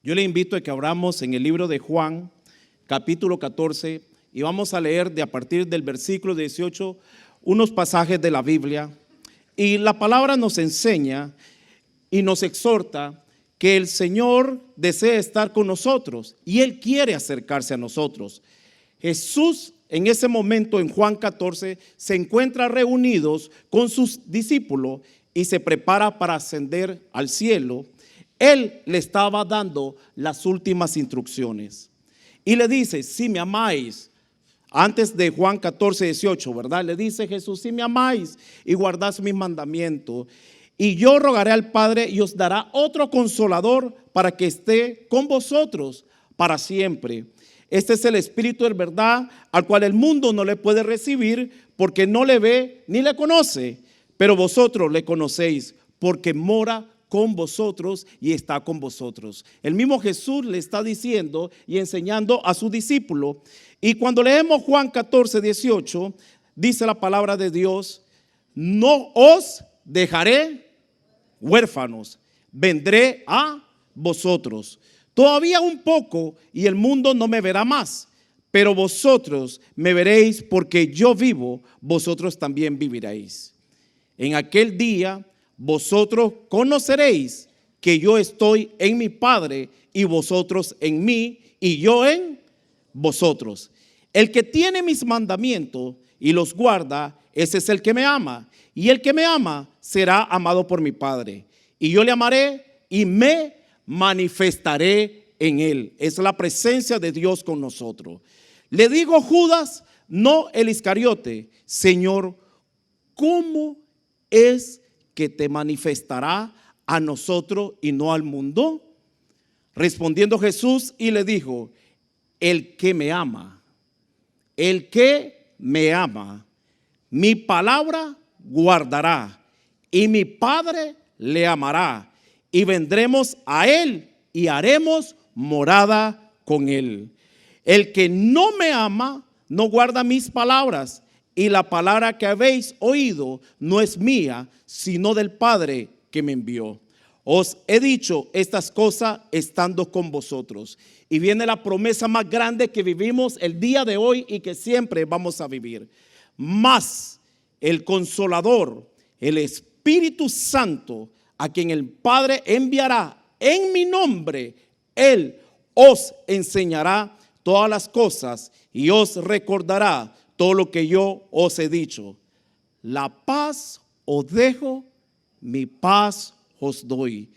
Yo le invito a que abramos en el libro de Juan, capítulo 14, y vamos a leer a partir del versículo 18 unos pasajes de la Biblia. Y la palabra nos enseña y nos exhorta que el Señor desea estar con nosotros y Él quiere acercarse a nosotros. Jesús en ese momento en Juan 14 se encuentra reunidos con sus discípulos y se prepara para ascender al cielo. Él le estaba dando las últimas instrucciones y le dice: si me amáis, antes de Juan 14, 18, ¿verdad? Le dice Jesús: si me amáis y guardáis mis mandamientos, y yo rogaré al Padre y os dará otro consolador para que esté con vosotros para siempre. Este es el Espíritu de verdad, al cual el mundo no le puede recibir porque no le ve ni le conoce, pero vosotros le conocéis porque mora con vosotros y está con vosotros. El mismo Jesús le está diciendo y enseñando a sus discípulos. Y cuando leemos Juan 14, 18, dice la palabra de Dios: no os dejaré huérfanos, vendré a vosotros. Todavía un poco y el mundo no me verá más, pero vosotros me veréis, porque yo vivo, vosotros también viviréis. En aquel día vosotros conoceréis que yo estoy en mi Padre y vosotros en mí y yo en vosotros. El que tiene mis mandamientos y los guarda, ese es el que me ama. Y el que me ama será amado por mi Padre. Y yo le amaré y me manifestaré en él. Es la presencia de Dios con nosotros. Le digo Judas, no el Iscariote: Señor, ¿cómo es que te manifestará a nosotros y no al mundo? Respondiendo Jesús y le dijo: el que me ama, mi palabra guardará, y mi Padre le amará, y vendremos a él y haremos morada con él. El que no me ama no guarda mis palabras, y la palabra que habéis oído no es mía, sino del Padre que me envió. Os he dicho estas cosas estando con vosotros. Y viene la promesa más grande que vivimos el día de hoy y que siempre vamos a vivir. Mas el Consolador, el Espíritu Santo, a quien el Padre enviará en mi nombre, Él os enseñará todas las cosas y os recordará todo lo que yo os he dicho. La paz os dejo, mi paz os doy.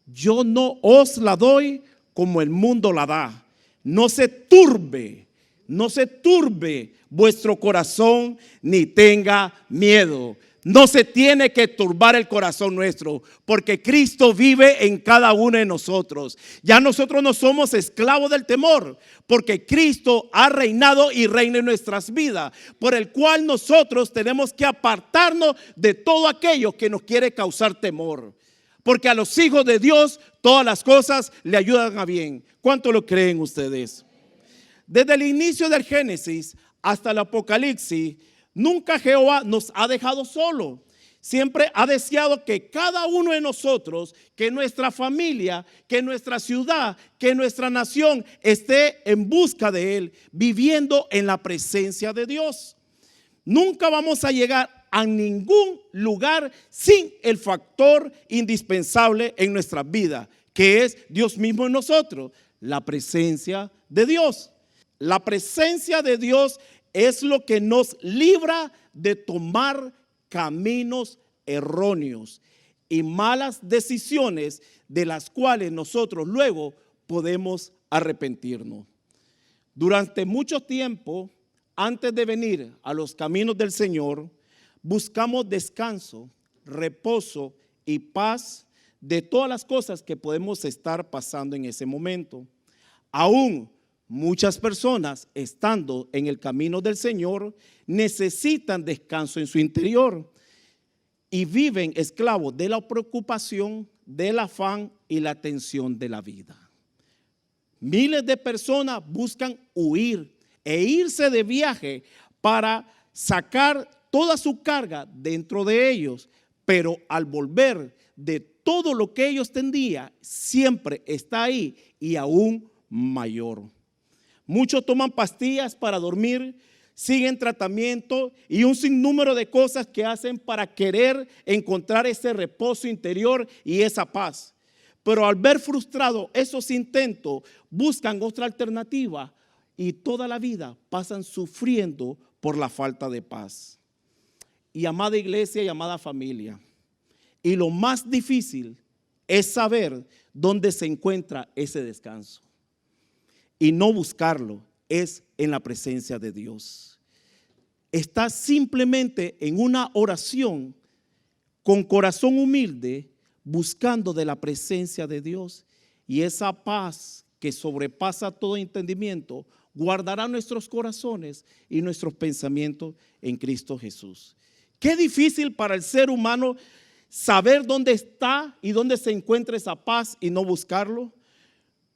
Yo no os la doy como el mundo la da. No se turbe vuestro corazón, ni tenga miedo. No se tiene que turbar el corazón nuestro, porque Cristo vive en cada uno de nosotros. Ya nosotros no somos esclavos del temor, porque Cristo ha reinado y reina en nuestras vidas, por el cual nosotros tenemos que apartarnos de todo aquello que nos quiere causar temor. Porque a los hijos de Dios todas las cosas le ayudan a bien. ¿Cuánto lo creen ustedes? Desde el inicio del Génesis hasta el Apocalipsis, nunca Jehová nos ha dejado solo. Siempre ha deseado que cada uno de nosotros, que nuestra familia, que nuestra ciudad, que nuestra nación esté en busca de Él, viviendo en la presencia de Dios. Nunca vamos a llegar a ningún lugar sin el factor indispensable en nuestra vida, que es Dios mismo en nosotros, la presencia de Dios. La presencia de Dios es lo que nos libra de tomar caminos erróneos y malas decisiones de las cuales nosotros luego podemos arrepentirnos. Durante mucho tiempo, antes de venir a los caminos del Señor, buscamos descanso, reposo y paz de todas las cosas que podemos estar pasando en ese momento. Aún muchas personas, estando en el camino del Señor, necesitan descanso en su interior y viven esclavos de la preocupación, del afán y la tensión de la vida. Miles de personas buscan huir e irse de viaje para sacar toda su carga dentro de ellos, pero al volver de todo lo que ellos tenían, siempre está ahí y aún mayor. Muchos toman pastillas para dormir, siguen tratamiento y un sinnúmero de cosas que hacen para querer encontrar ese reposo interior y esa paz. Pero al ver frustrados esos intentos, buscan otra alternativa y toda la vida pasan sufriendo por la falta de paz. Y amada iglesia y amada familia, y lo más difícil es saber dónde se encuentra ese descanso. Y no buscarlo, es en la presencia de Dios. Está simplemente en una oración con corazón humilde, buscando de la presencia de Dios, y esa paz que sobrepasa todo entendimiento guardará nuestros corazones y nuestros pensamientos en Cristo Jesús. Qué difícil para el ser humano saber dónde está y dónde se encuentra esa paz y no buscarlo.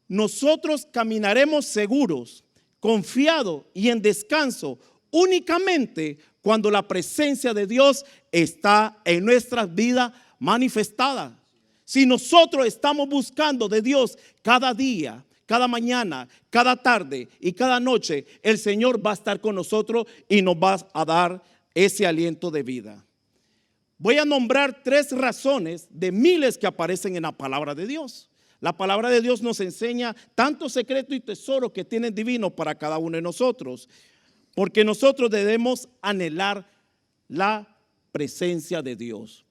Nosotros caminaremos seguros, confiados y en descanso únicamente cuando la presencia de Dios está en nuestras vidas manifestada. Si nosotros estamos buscando de Dios cada día, cada mañana, cada tarde y cada noche, el Señor va a estar con nosotros y nos va a dar ese aliento de vida. Voy a nombrar 3 razones de miles que aparecen en la palabra de Dios. La palabra de Dios nos enseña tanto secreto y tesoro que tiene divino para cada uno de nosotros, porque nosotros debemos anhelar la presencia de Dios.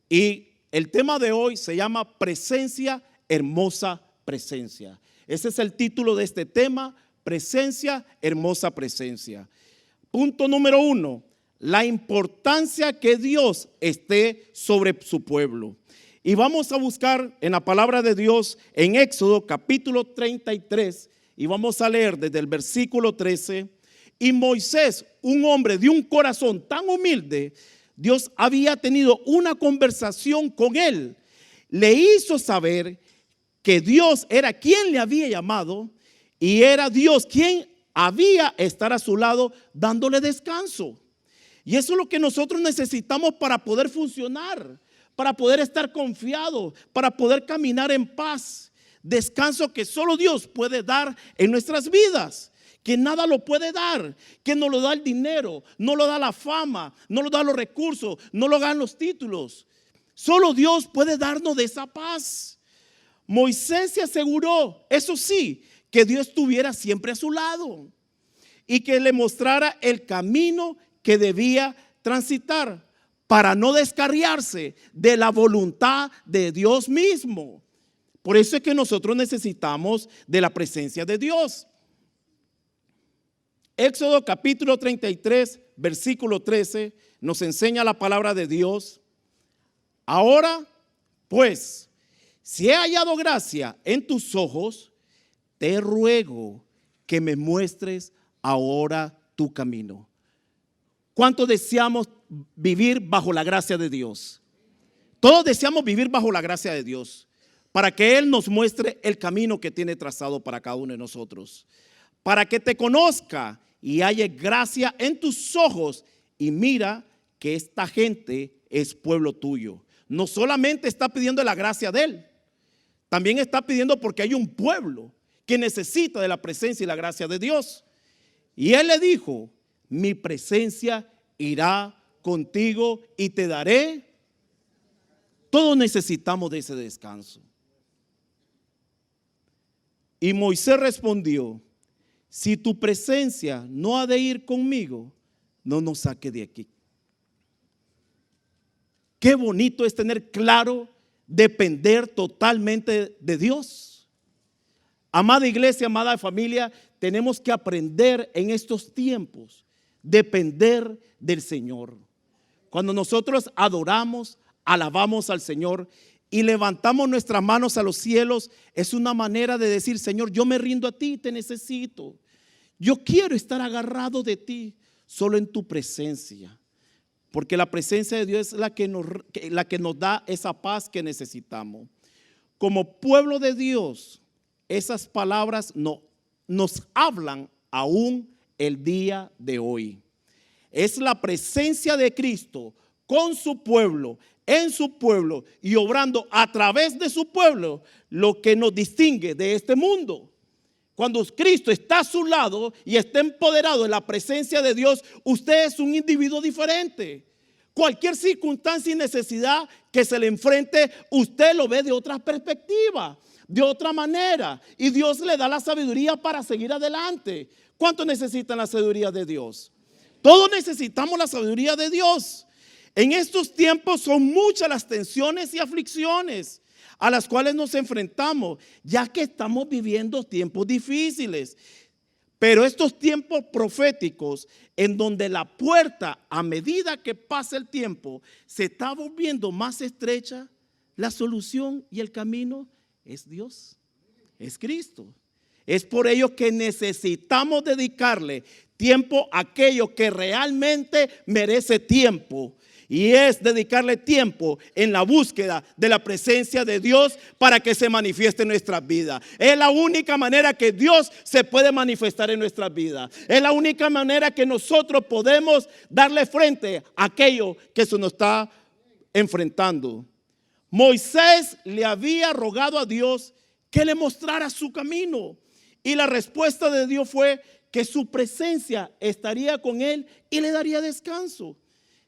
Y el tema de hoy se llama presencia, hermosa presencia. Ese es el título de este tema, presencia, hermosa presencia. Punto número 1, la importancia que Dios esté sobre su pueblo. Y vamos a buscar en la palabra de Dios en Éxodo capítulo 33 y vamos a leer desde el versículo 13. Y Moisés, un hombre de un corazón tan humilde, Dios había tenido una conversación con él. Le hizo saber que Dios era quien le había llamado y era Dios quien había estar a su lado dándole descanso. Y eso es lo que nosotros necesitamos para poder funcionar, para poder estar confiados, para poder caminar en paz. Descanso que solo Dios puede dar en nuestras vidas, que nada lo puede dar, que no lo da el dinero, no lo da la fama, no lo da los recursos, no lo dan los títulos. Solo Dios puede darnos de esa paz. Moisés se aseguró, eso sí, que Dios estuviera siempre a su lado y que le mostrara el camino que debía transitar para no descarriarse de la voluntad de Dios mismo. Por eso es que nosotros necesitamos de la presencia de Dios. Éxodo capítulo 33, versículo 13, nos enseña la palabra de Dios. Ahora, pues, si he hallado gracia en tus ojos, te ruego que me muestres ahora tu camino. ¿Cuántos deseamos vivir bajo la gracia de Dios? Todos deseamos vivir bajo la gracia de Dios, para que Él nos muestre el camino que tiene trazado para cada uno de nosotros, para que te conozca y haya gracia en tus ojos y mira que esta gente es pueblo tuyo. No solamente está pidiendo la gracia de Él, también está pidiendo porque hay un pueblo que necesita de la presencia y la gracia de Dios. Y Él le dijo, mi presencia irá contigo y te daré. Todos necesitamos de ese descanso. Y Moisés respondió, si tu presencia no ha de ir conmigo, no nos saque de aquí. Qué bonito es tener claro, depender totalmente de Dios. Amada iglesia, amada familia, tenemos que aprender en estos tiempos, depender del Señor. Cuando nosotros adoramos, alabamos al Señor y levantamos nuestras manos a los cielos, es una manera de decir, Señor, yo me rindo a ti, te necesito. Yo quiero estar agarrado de ti, solo en tu presencia. Porque la presencia de Dios es la que nos da esa paz que necesitamos. Como pueblo de Dios, esas palabras nos hablan aún el día de hoy. Es la presencia de Cristo con su pueblo, en su pueblo y obrando a través de su pueblo, lo que nos distingue de este mundo. Cuando Cristo está a su lado y está empoderado en la presencia de Dios, usted es un individuo diferente. Cualquier circunstancia y necesidad que se le enfrente, usted lo ve de otra perspectiva, de otra manera. Y Dios le da la sabiduría para seguir adelante. ¿Cuánto necesitan la sabiduría de Dios? Todos necesitamos la sabiduría de Dios. En estos tiempos son muchas las tensiones y aflicciones a las cuales nos enfrentamos, ya que estamos viviendo tiempos difíciles. Pero estos tiempos proféticos, en donde la puerta, a medida que pasa el tiempo, se está volviendo más estrecha, la solución y el camino es Dios, es Cristo. Es por ello que necesitamos dedicarle tiempo a aquello que realmente merece tiempo. Y es dedicarle tiempo en la búsqueda de la presencia de Dios para que se manifieste en nuestras vidas. Es la única manera que Dios se puede manifestar en nuestras vidas. Es la única manera que nosotros podemos darle frente a aquello que se nos está enfrentando. Moisés le había rogado a Dios que le mostrara su camino. Y la respuesta de Dios fue que su presencia estaría con él y le daría descanso.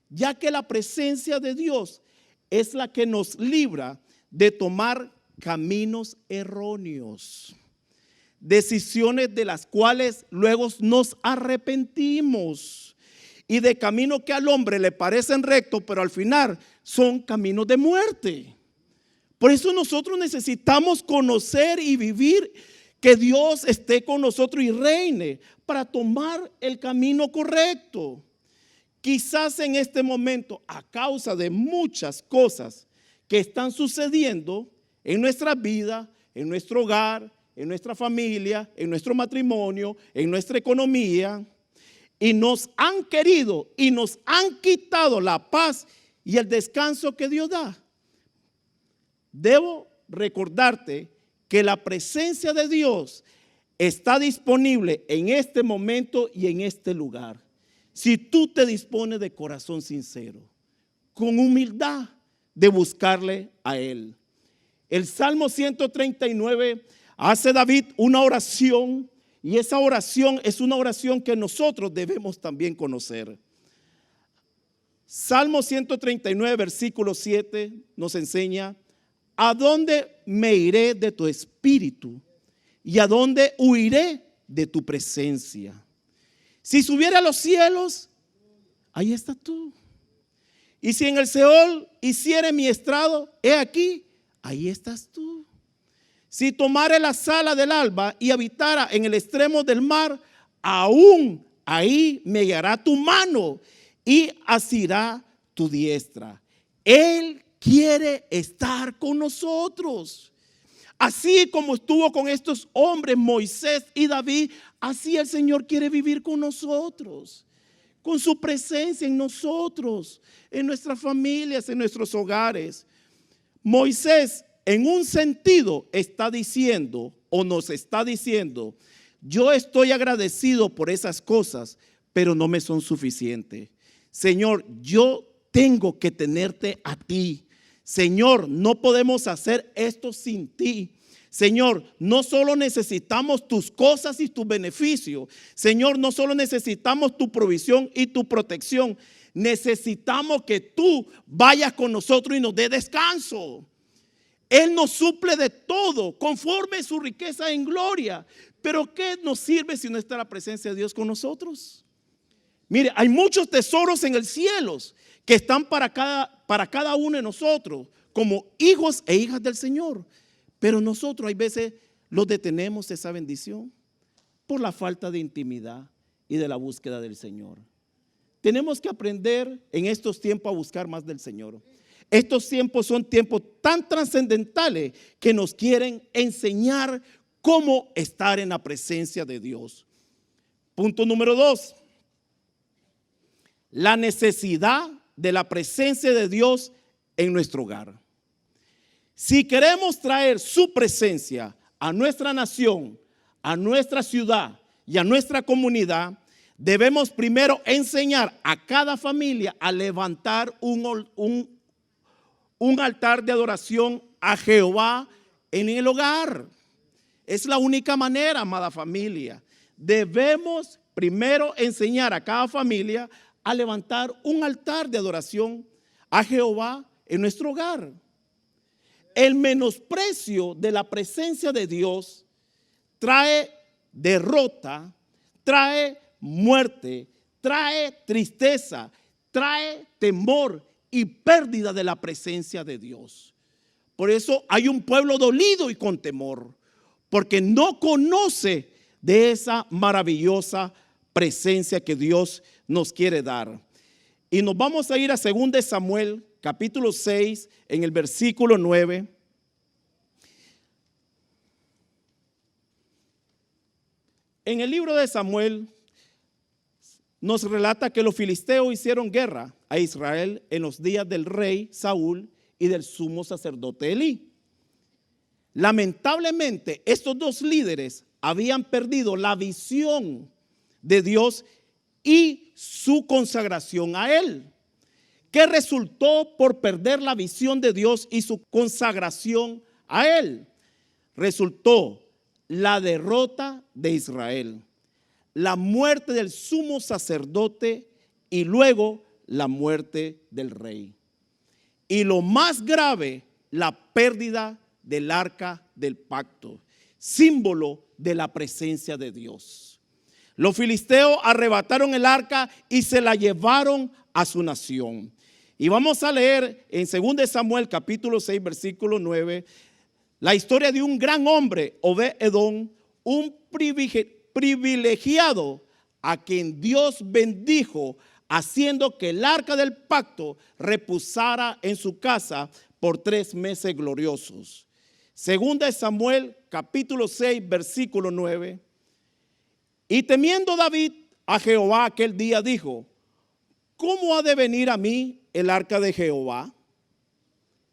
Ya que la presencia de Dios es la que nos libra de tomar caminos erróneos, decisiones de las cuales luego nos arrepentimos, y de caminos que al hombre le parecen rectos, pero al final son caminos de muerte. Por eso nosotros necesitamos conocer y vivir que Dios esté con nosotros y reine para tomar el camino correcto. Quizás en este momento, a causa de muchas cosas que están sucediendo en nuestra vida, en nuestro hogar, en nuestra familia, en nuestro matrimonio, en nuestra economía, y nos han querido y nos han quitado la paz y el descanso que Dios da. Debo recordarte que la presencia de Dios está disponible en este momento y en este lugar. Si tú te dispones de corazón sincero, con humildad de buscarle a Él. El Salmo 139 hace David una oración, y esa oración es una oración que nosotros debemos también conocer. Salmo 139, versículo 7 nos enseña: ¿a dónde me iré de tu espíritu? ¿Y a dónde huiré de tu presencia? Si subiera a los cielos, ahí estás tú. Y si en el Seol hiciere mi estrado, he aquí, ahí estás tú. Si tomare la sala del alba y habitara en el extremo del mar, aún ahí me guiará tu mano y asirá tu diestra. Él quiere estar con nosotros. Así como estuvo con estos hombres, Moisés y David, así el Señor quiere vivir con nosotros, con su presencia en nosotros, en nuestras familias, en nuestros hogares. Moisés, en un sentido, está diciendo o nos está diciendo: yo estoy agradecido por esas cosas, pero no me son suficientes. Señor, yo tengo que tenerte a ti. Señor, no podemos hacer esto sin ti. Señor, no solo necesitamos tus cosas y tus beneficios. Señor, no solo necesitamos tu provisión y tu protección. Necesitamos que tú vayas con nosotros y nos dé descanso. Él nos suple de todo conforme su riqueza en gloria. Pero ¿qué nos sirve si no está la presencia de Dios con nosotros? Mire, hay muchos tesoros en el cielo que están para cada uno de nosotros como hijos e hijas del Señor. Pero nosotros hay veces los detenemos esa bendición por la falta de intimidad y de la búsqueda del Señor. Tenemos que aprender en estos tiempos a buscar más del Señor. Estos tiempos son tiempos tan trascendentales que nos quieren enseñar cómo estar en la presencia de Dios. Punto número 2. La necesidad de la presencia de Dios en nuestro hogar. Si queremos traer su presencia a nuestra nación, a nuestra ciudad y a nuestra comunidad, Debemos primero enseñar a cada familia a levantar un altar de adoración a Jehová en el hogar. Es la única manera, amada familia. Debemos primero enseñar a cada familia a levantar un altar de adoración a Jehová en nuestro hogar. El menosprecio de la presencia de Dios trae derrota, trae muerte, trae tristeza, trae temor y pérdida de la presencia de Dios. Por eso hay un pueblo dolido y con temor, porque no conoce de esa maravillosa presencia que Dios nos quiere dar. Y nos vamos a ir a 2 Samuel, capítulo 6, en el versículo 9. En el libro de Samuel nos relata que los filisteos hicieron guerra a Israel en los días del rey Saúl y del sumo sacerdote Elí. Lamentablemente, estos dos líderes habían perdido la visión de Dios y su consagración a Él, que resultó por perder la visión de Dios y su consagración a Él. Resultó la derrota de Israel, la muerte del sumo sacerdote y luego la muerte del rey. Y lo más grave, la pérdida del arca del pacto, símbolo de la presencia de Dios. Los filisteos arrebataron el arca y se la llevaron a su nación. Y vamos a leer en 2 Samuel capítulo 6 versículo 9 la historia de un gran hombre, Obed-Edom, un privilegiado a quien Dios bendijo, haciendo que el arca del pacto reposara en su casa por 3 meses gloriosos. 2 Samuel capítulo 6 versículo 9. Y temiendo David a Jehová aquel día dijo: ¿cómo ha de venir a mí el arca de Jehová?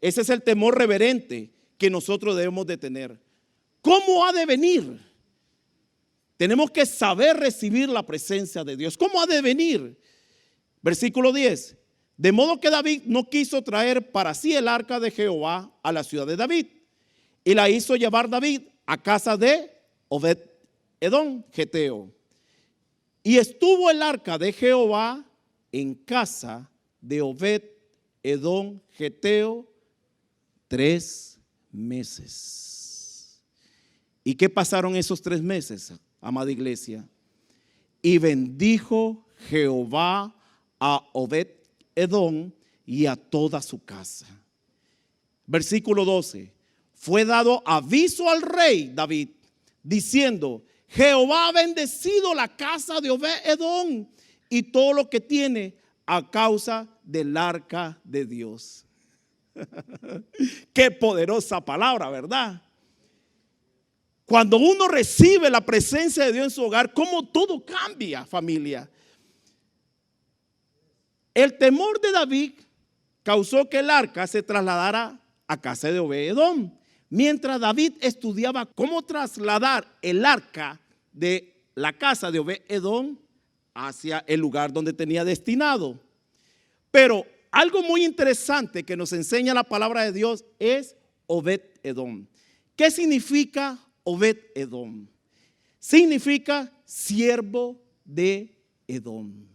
Ese es el temor reverente que nosotros debemos de tener. ¿Cómo ha de venir? Tenemos que saber recibir la presencia de Dios. ¿Cómo ha de venir? Versículo 10. De modo que David no quiso traer para sí el arca de Jehová a la ciudad de David, y la hizo llevar David a casa de Obed-Edom, geteo. Y estuvo el arca de Jehová en casa de Obed-Edom, geteo, 3 meses. ¿Y qué pasaron esos 3 meses, amada iglesia? Y bendijo Jehová a Obed-Edom y a toda su casa. Versículo 12. Fue dado aviso al rey David, diciendo: Jehová ha bendecido la casa de Obed-Edom y todo lo que tiene a causa del arca de Dios. Qué poderosa palabra, ¿verdad? Cuando uno recibe la presencia de Dios en su hogar, cómo todo cambia, familia. El temor de David causó que el arca se trasladara a casa de Obed-Edom. Mientras David estudiaba cómo trasladar el arca de la casa de Obed-Edom hacia el lugar donde tenía destinado. Pero algo muy interesante que nos enseña la palabra de Dios es Obed-Edom. ¿Qué significa Obed-Edom? Significa siervo de Edom.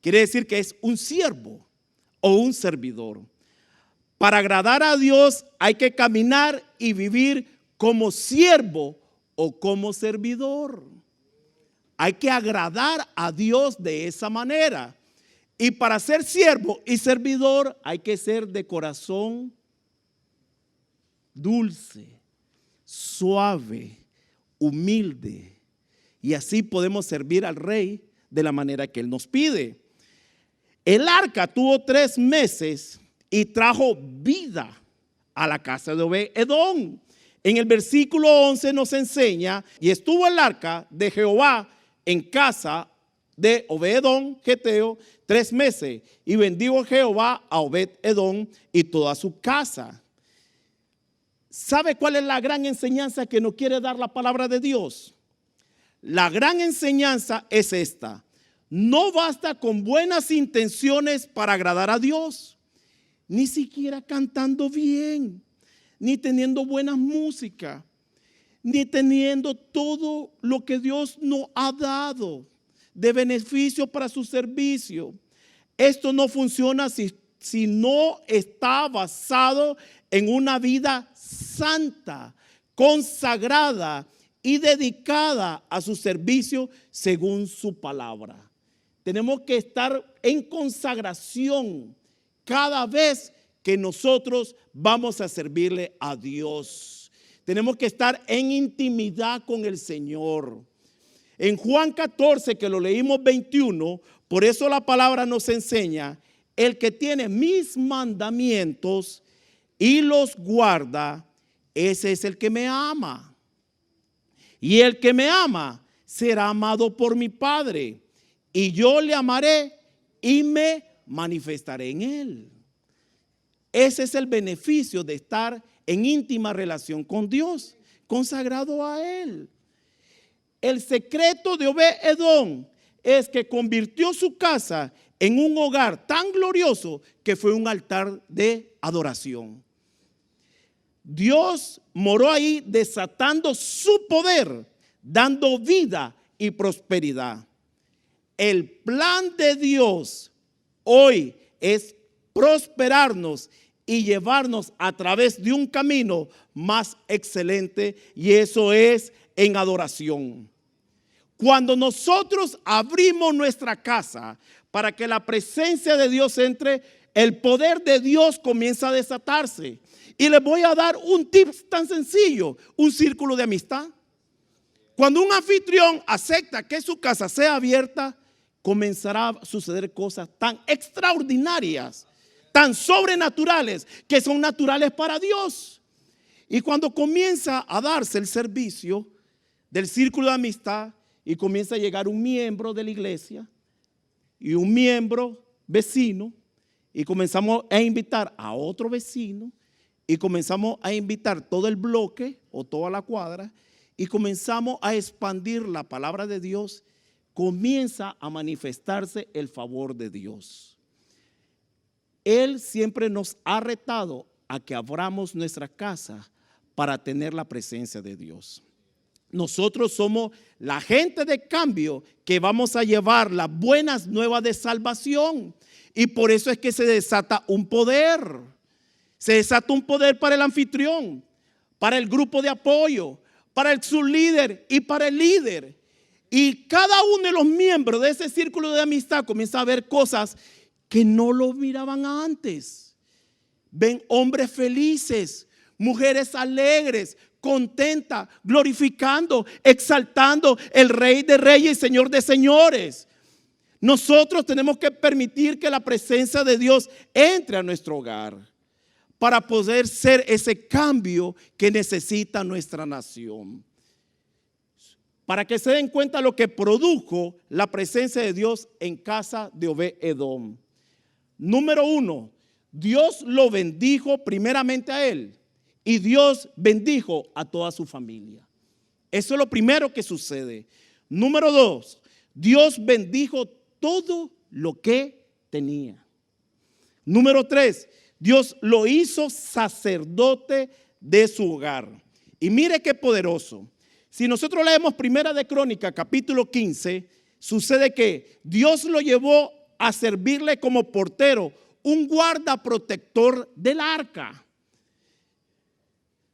Quiere decir que es un siervo o un servidor. Para agradar a Dios hay que caminar y vivir como siervo o como servidor. Hay que agradar a Dios de esa manera. Y para ser siervo y servidor hay que ser de corazón dulce, suave, humilde. Y así podemos servir al rey de la manera que él nos pide. El arca tuvo 3 meses y trajo vida a la casa de Obed-Edom. En el versículo 11 nos enseña: y estuvo el arca de Jehová en casa de Obed-Edom, geteo, 3 meses, y bendijo Jehová a Obed-Edom y toda su casa. ¿Sabe cuál es la gran enseñanza que nos quiere dar la palabra de Dios? la gran enseñanza es esta: no basta con buenas intenciones para agradar a Dios, ni siquiera cantando bien, ni teniendo buena música, ni teniendo todo lo que Dios nos ha dado de beneficio para su servicio. Esto no funciona si no está basado en una vida santa, consagrada y dedicada a su servicio según su palabra. Tenemos que estar en consagración cada vez que nosotros vamos a servirle a Dios. Tenemos que estar en intimidad con el Señor. En Juan 14, que lo leímos 21, por eso la palabra nos enseña: el que tiene mis mandamientos y los guarda, ese es el que me ama. Y el que me ama será amado por mi Padre, y yo le amaré y me manifestaré en él. Ese es el beneficio de estar en íntima relación con Dios, consagrado a Él. El secreto de Obed-Edom es que convirtió su casa en un hogar tan glorioso que fue un altar de adoración. Dios moró ahí desatando su poder, dando vida y prosperidad. El plan de Dios hoy es prosperarnos y llevarnos a través de un camino más excelente, y eso es en adoración. Cuando nosotros abrimos nuestra casa para que la presencia de Dios entre, el poder de Dios comienza a desatarse. Y les voy a dar un tip tan sencillo: un círculo de amistad. Cuando un anfitrión acepta que su casa sea abierta, comenzará a suceder cosas tan extraordinarias, tan sobrenaturales, que son naturales para Dios. Y cuando comienza a darse el servicio del círculo de amistad y comienza a llegar un miembro de la iglesia y un miembro vecino, y comenzamos a invitar a otro vecino, y comenzamos a invitar todo el bloque o toda la cuadra, y comenzamos a expandir la palabra de Dios, comienza a manifestarse el favor de Dios. Él siempre nos ha retado a que abramos nuestra casa para tener la presencia de Dios. Nosotros somos la gente de cambio que vamos a llevar las buenas nuevas de salvación, y por eso es que se desata un poder. Se desata un poder para el anfitrión, para el grupo de apoyo, para el sublíder y para el líder. Y cada uno de los miembros de ese círculo de amistad comienza a ver cosas que no lo miraban antes. Ven hombres felices, mujeres alegres, contentas, glorificando, exaltando el Rey de Reyes y Señor de Señores. Nosotros tenemos que permitir que la presencia de Dios entre a nuestro hogar para poder ser ese cambio que necesita nuestra nación. Para que se den cuenta lo que produjo la presencia de Dios en casa de Obed-Edom. Número 1, Dios lo bendijo primeramente a él, y Dios bendijo a toda su familia. Eso es lo primero que sucede. Número 2, Dios bendijo todo lo que tenía. Número 3, Dios lo hizo sacerdote de su hogar. Y mire qué poderoso. Si nosotros leemos Primera de Crónicas, capítulo 15, sucede que Dios lo llevó a servirle como portero, un guarda protector del arca.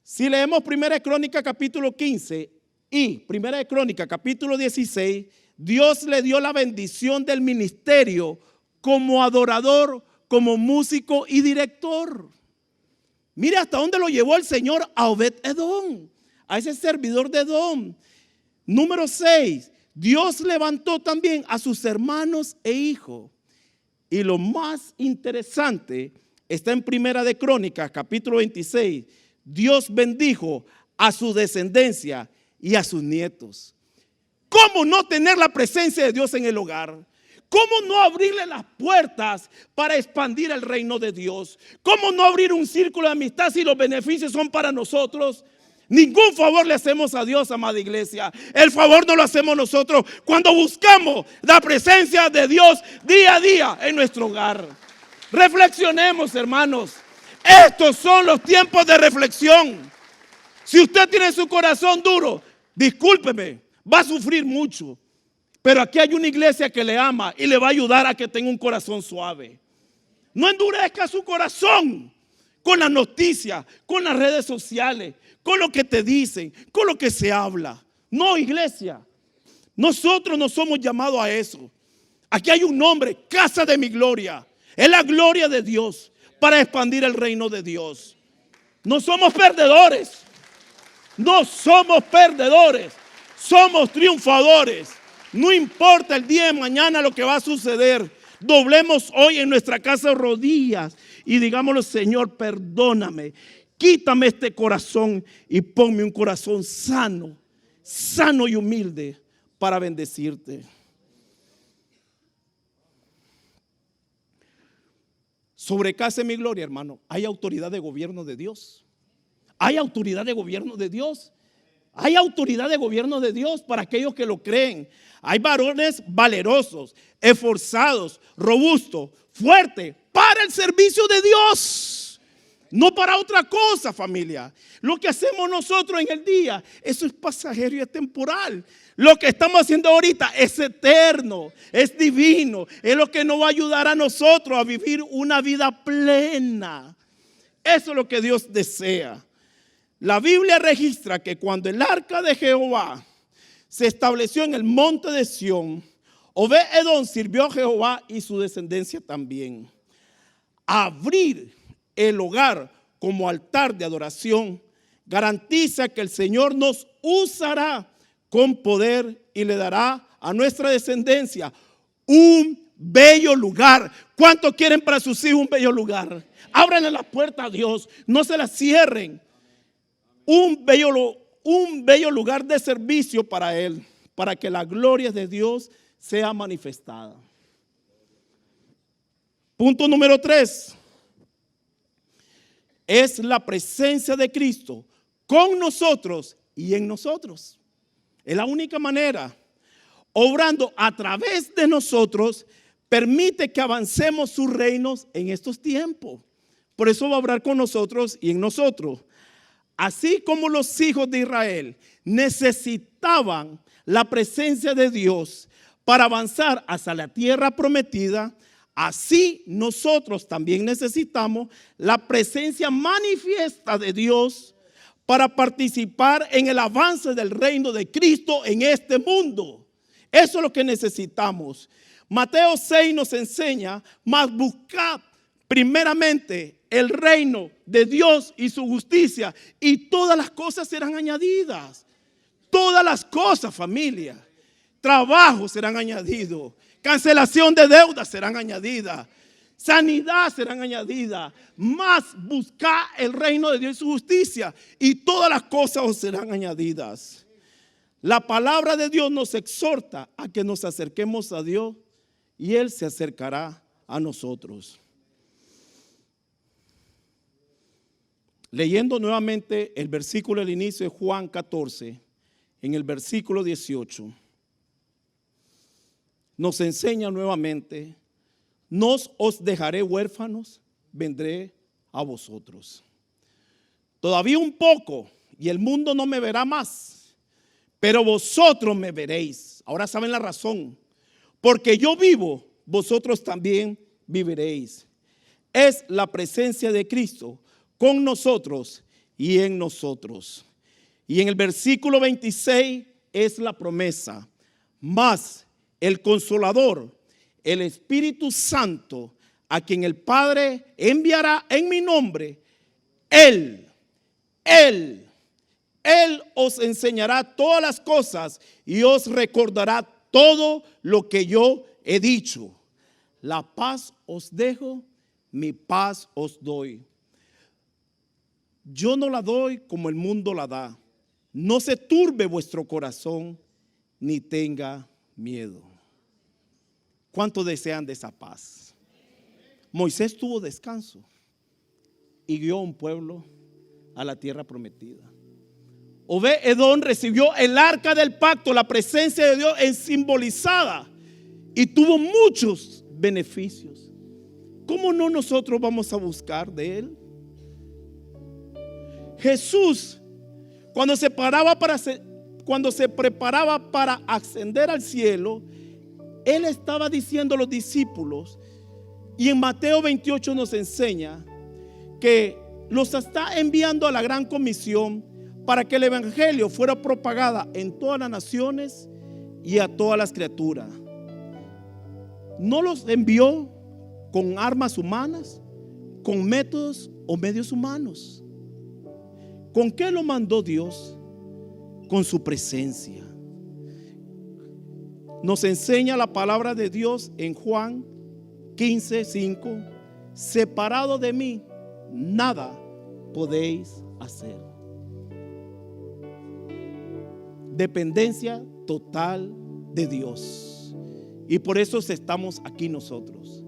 Si leemos Primera de Crónicas, capítulo 15 y Primera de Crónicas, capítulo 16, Dios le dio la bendición del ministerio como adorador, como músico y director. Mire hasta dónde lo llevó el Señor a Obed-Edom, a ese servidor de Edom. Número 6, Dios levantó también a sus hermanos e hijos. Y lo más interesante está en Primera de Crónicas, capítulo 26. Dios bendijo a su descendencia y a sus nietos. ¿Cómo no tener la presencia de Dios en el hogar? ¿Cómo no abrirle las puertas para expandir el reino de Dios? ¿Cómo no abrir un círculo de amistad si los beneficios son para nosotros? Ningún favor le hacemos a Dios, amada iglesia. El favor no lo hacemos nosotros cuando buscamos la presencia de Dios día a día en nuestro hogar. Reflexionemos, hermanos. Estos son los tiempos de reflexión. Si usted tiene su corazón duro, discúlpeme, va a sufrir mucho. Pero aquí hay una iglesia que le ama y le va a ayudar a que tenga un corazón suave. No endurezca su corazón con las noticias, con las redes sociales, con lo que te dicen, con lo que se habla. No, iglesia, nosotros no somos llamados a eso. Aquí hay un nombre, casa de mi gloria. Es la gloria de Dios para expandir el reino de Dios. No somos perdedores. No somos perdedores. Somos triunfadores. No importa el día de mañana lo que va a suceder. Doblemos hoy en nuestra casa rodillas y digámosle: Señor, perdóname. Quítame este corazón y ponme un corazón sano, sano y humilde para bendecirte. Sobre Casa de mi Gloria, hermano, hay autoridad de gobierno de Dios. Hay autoridad de gobierno de Dios. Hay autoridad de gobierno de Dios para aquellos que lo creen. Hay varones valerosos, esforzados, robustos, fuertes para el servicio de Dios. No para otra cosa, familia. Lo que hacemos nosotros en el día, eso es pasajero y es temporal. Lo que estamos haciendo ahorita es eterno, es divino. Es lo que nos va a ayudar a nosotros a vivir una vida plena. Eso es lo que Dios desea. La Biblia registra que cuando el arca de Jehová se estableció en el monte de Sión, Obed-Edom sirvió a Jehová y su descendencia también. Abrir el hogar como altar de adoración garantiza que el Señor nos usará con poder y le dará a nuestra descendencia un bello lugar. ¿Cuánto quieren para sus hijos un bello lugar? Ábranle la puerta a Dios, no se la cierren. Un bello lugar de servicio para Él, para que la gloria de Dios sea manifestada. Punto número 3. Es la presencia de Cristo con nosotros y en nosotros. Es la única manera. Obrando a través de nosotros, permite que avancemos sus reinos en estos tiempos. Por eso va a obrar con nosotros y en nosotros. Así como los hijos de Israel necesitaban la presencia de Dios para avanzar hacia la tierra prometida, así nosotros también necesitamos la presencia manifiesta de Dios para participar en el avance del reino de Cristo en este mundo. Eso es lo que necesitamos. Mateo 6 nos enseña: mas buscad primeramente el reino de Dios y su justicia, y todas las cosas serán añadidas. Todas las cosas, familia. Trabajo serán añadidos. Cancelación de deudas serán añadidas. Sanidad serán añadidas. Más buscar el reino de Dios y su justicia, y todas las cosas os serán añadidas. La palabra de Dios nos exhorta a que nos acerquemos a Dios y Él se acercará a nosotros. Leyendo nuevamente el versículo del inicio de Juan 14, en el versículo 18, nos enseña nuevamente: no os dejaré huérfanos, vendré a vosotros. Todavía un poco y el mundo no me verá más, pero vosotros me veréis. Ahora saben la razón: porque yo vivo, vosotros también viviréis. Es la presencia de Cristo con nosotros y en nosotros. Y en el versículo 26 es la promesa: mas el Consolador, el Espíritu Santo, a quien el Padre enviará en mi nombre, Él os enseñará todas las cosas y os recordará todo lo que yo he dicho. La paz os dejo, mi paz os doy. Yo no la doy como el mundo la da. No se turbe vuestro corazón, ni tenga miedo. ¿Cuánto desean de esa paz? Moisés tuvo descanso y guió a un pueblo a la tierra prometida. Obed-Edom recibió el arca del pacto, la presencia de Dios en simbolizada, y tuvo muchos beneficios. ¿Cómo no nosotros vamos a buscar de él? Jesús, cuando se preparaba para ascender al cielo, él estaba diciendo a los discípulos, y en Mateo 28 nos enseña que los está enviando a la gran comisión para que el evangelio fuera propagada en todas las naciones y a todas las criaturas. No los envió con armas humanas, con métodos o medios humanos. ¿Con qué lo mandó Dios? Con su presencia. Nos enseña la palabra de Dios en Juan 15:5. Separado de mí, nada podéis hacer. Dependencia total de Dios. Y por eso estamos aquí nosotros,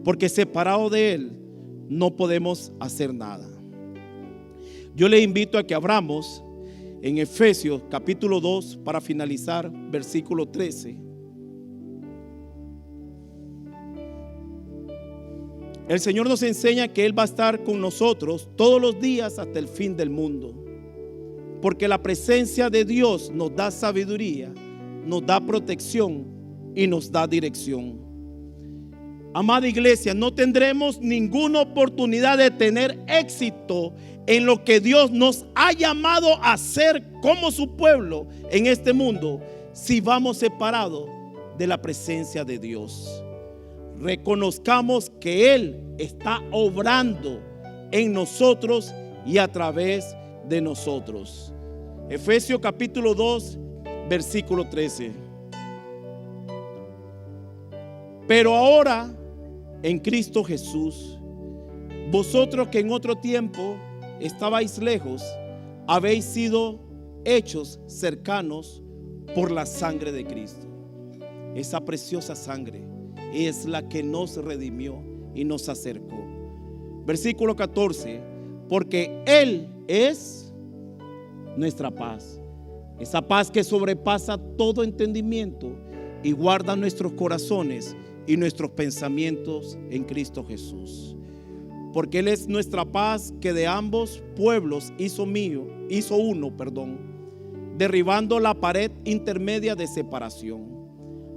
porque separado de Él no podemos hacer nada. Yo le invito a que abramos en Efesios capítulo 2 para finalizar, versículo 13. El Señor nos enseña que Él va a estar con nosotros todos los días hasta el fin del mundo, porque la presencia de Dios nos da sabiduría, nos da protección y nos da dirección. Amada iglesia, no tendremos ninguna oportunidad de tener éxito en lo que Dios nos ha llamado a hacer como su pueblo en este mundo si vamos separados de la presencia de Dios. Reconozcamos que Él está obrando en nosotros y a través de nosotros. Efesios capítulo 2, versículo 13. Pero ahora en Cristo Jesús, vosotros que en otro tiempo estabais lejos, habéis sido hechos cercanos por la sangre de Cristo. Esa preciosa sangre es la que nos redimió y nos acercó. Versículo 14. Porque Él es nuestra paz, esa paz que sobrepasa todo entendimiento y guarda nuestros corazones y nuestros pensamientos en Cristo Jesús. Porque Él es nuestra paz, que de ambos pueblos hizo uno, derribando la pared intermedia de separación,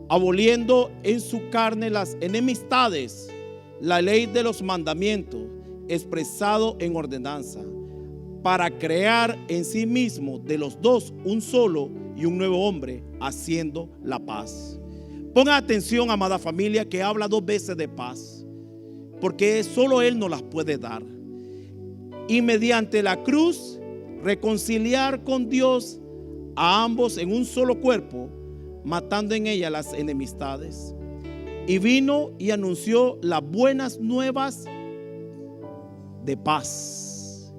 aboliendo en su carne las enemistades, la ley de los mandamientos expresado en ordenanza, para crear en sí mismo de los dos un solo y un nuevo hombre, haciendo la paz. Ponga atención, amada familia, que habla dos veces de paz, porque solo Él nos las puede dar. Y mediante la cruz reconciliar con Dios a ambos en un solo cuerpo, matando en ella las enemistades. Y vino y anunció las buenas nuevas de paz.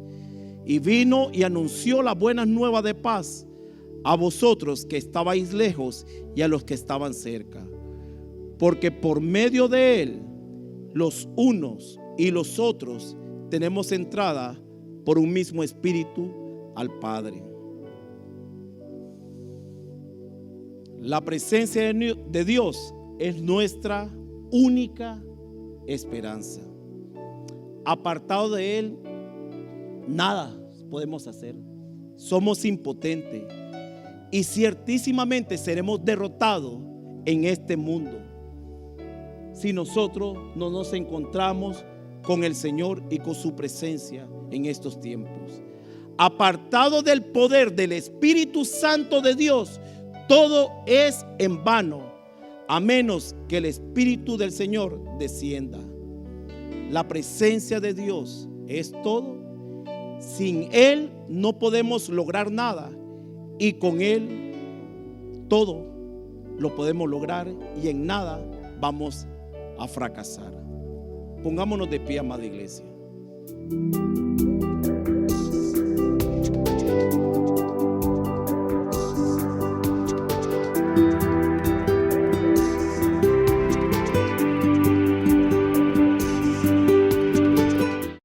Y vino y anunció las buenas nuevas de paz a vosotros que estabais lejos y a los que estaban cerca. Porque por medio de Él, los unos y los otros tenemos entrada por un mismo espíritu al Padre. La presencia de Dios es nuestra única esperanza. Apartado de Él, nada podemos hacer. Somos impotentes y ciertísimamente seremos derrotados en este mundo si nosotros no nos encontramos con el Señor y con su presencia en estos tiempos. Apartado del poder del Espíritu Santo de Dios, todo es en vano, a menos que el Espíritu del Señor descienda. La presencia de Dios es todo. Sin Él no podemos lograr nada, y con Él todo lo podemos lograr, y en nada vamos a fracasar. Pongámonos de pie, amada iglesia.